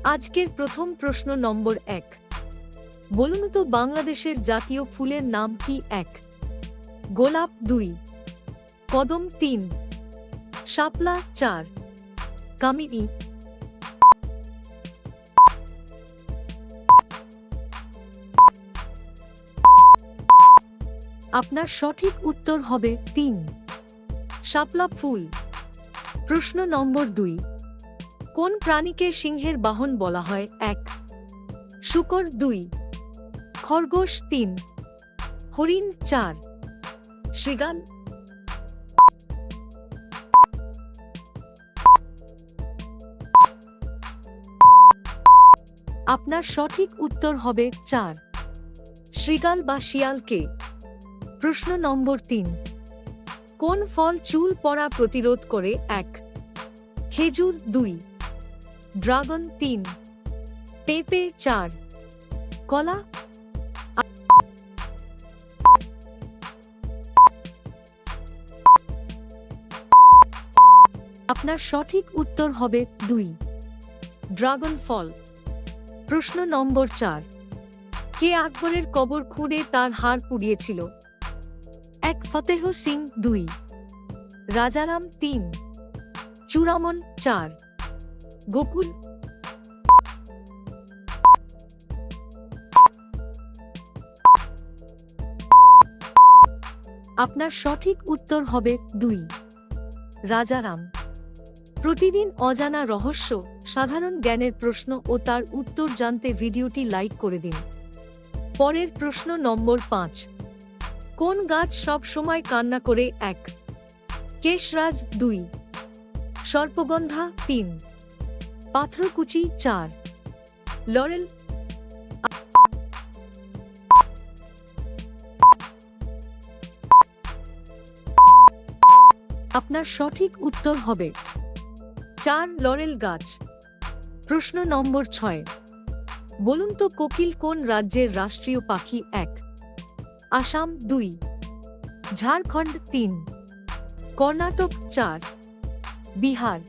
আজকের প্রথম প্রশ্ন নম্বর 1। বলুন তো বাংলাদেশের জাতীয় ফুলের নাম কি? 1 গোলাপ, 2 কদম, 3 শাপলা, 4 কামিনী। আপনার সঠিক উত্তর হবে 3 শাপলা ফুল। প্রশ্ন নম্বর 2। কোন প্রাণীকে সিংহের বাহন বলা হয়? 1 শূকর, 2 খরগোশ, 3 হরিণ, 4 শৃগাল। আপনার সঠিক উত্তর হবে 4 শৃগাল বা শিয়ালকে। প্রশ্ন নম্বর 3। কোন ফল চুল পড়া প্রতিরোধ করে? 1 খেজুর, 2 ড্রাগন, 3 পেঁপে, 4 কলা। আপনার সঠিক উত্তর হবে 2 ড্রাগন ফল। প্রশ্ন নম্বর 4। কে আকবরের কবর খুঁড়ে তার হাড় পুড়িয়েছিল? 1 ফতেহ সিং, 2 রাজারাম, 3 চূড়ামন, 4 গোকুল। আপনার সঠিক উত্তর হবে 2 রাজারাম। প্রতিদিন অজানা রহস্য, সাধারণ জ্ঞানের প্রশ্ন ও তার উত্তর জানতে ভিডিওটি লাইক করে দিন। পরের প্রশ্ন নম্বর 5। কোন গাছ সব সময় কান্না করে? 1 কেশরাজ, 2 সর্পগন্ধা, 3 পাথরকুচি, 4 লরেল। আপনার সঠিক উত্তর হবে 4 লরেল গাছ। প্রশ্ন নম্বর 6। বলুন তো কোকিল কোন রাজ্যের রাষ্ট্রীয় পাখি? 1 আসাম, 2 ঝাড়খণ্ড, 3 কর্ণাটক, 4 বিহার।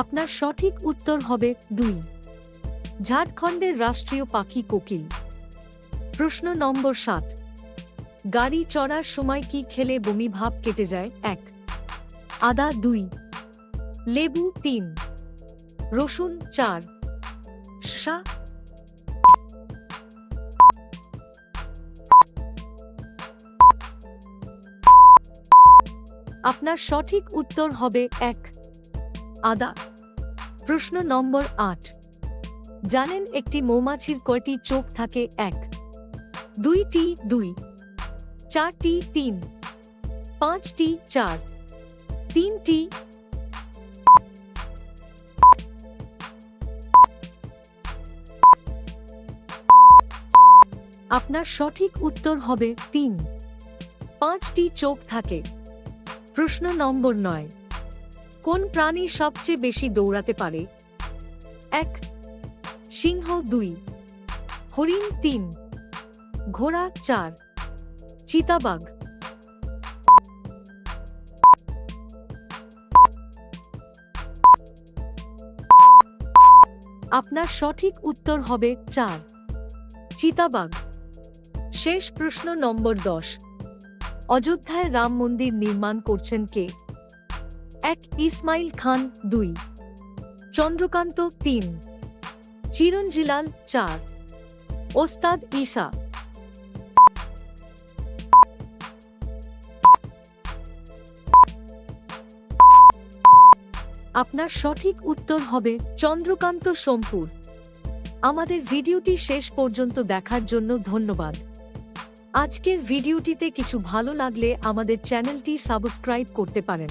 আপনার সঠিক উত্তর হবে 2 ঝাড়খণ্ডের রাষ্ট্রীয় পাখি কোকিল। প্রশ্ন নম্বর 7। গাড়ি চড়ার সময় কি খেলে বমি ভাব কেটে যায়? 1 আদা, 2 লেবু, 3 রসুন, 4 শসা। আপনার সঠিক উত্তর হবে 1 আদা। প্রশ্ন নম্বর 8। জানেন একটি মৌমাছির কয়টি চোখ থাকে? 1 2টি, 2 4টি, 3 5টি, 4 3টি। আপনার সঠিক উত্তর হবে 3 5টি চোখ থাকে। প্রশ্ন নম্বর 9। কোন প্রাণী সবচেয়ে বেশি দৌড়াতে পারে? 1 সিংহ, 2 হরিণ, 3 ঘোড়া, 4 চিতাবাঘ। আপনার সঠিক উত্তর হবে 4 চিতাবাঘ। শেষ প্রশ্ন নম্বর 10। অযোধ্যায় রাম মন্দির নির্মাণ করছেন কে? 1 ইসমাইল খান, 2 চন্দ্রকান্ত, 3 চিরঞ্জিলাল, 4 ওস্তাদ ঈসা। আপনার সঠিক উত্তর হবে চন্দ্রকান্ত সোমপুর। আমাদের ভিডিওটি শেষ পর্যন্ত দেখার জন্য ধন্যবাদ। আজকের ভিডিওটিতে কিছু ভালো লাগলে আমাদের চ্যানেলটি সাবস্ক্রাইব করতে পারেন।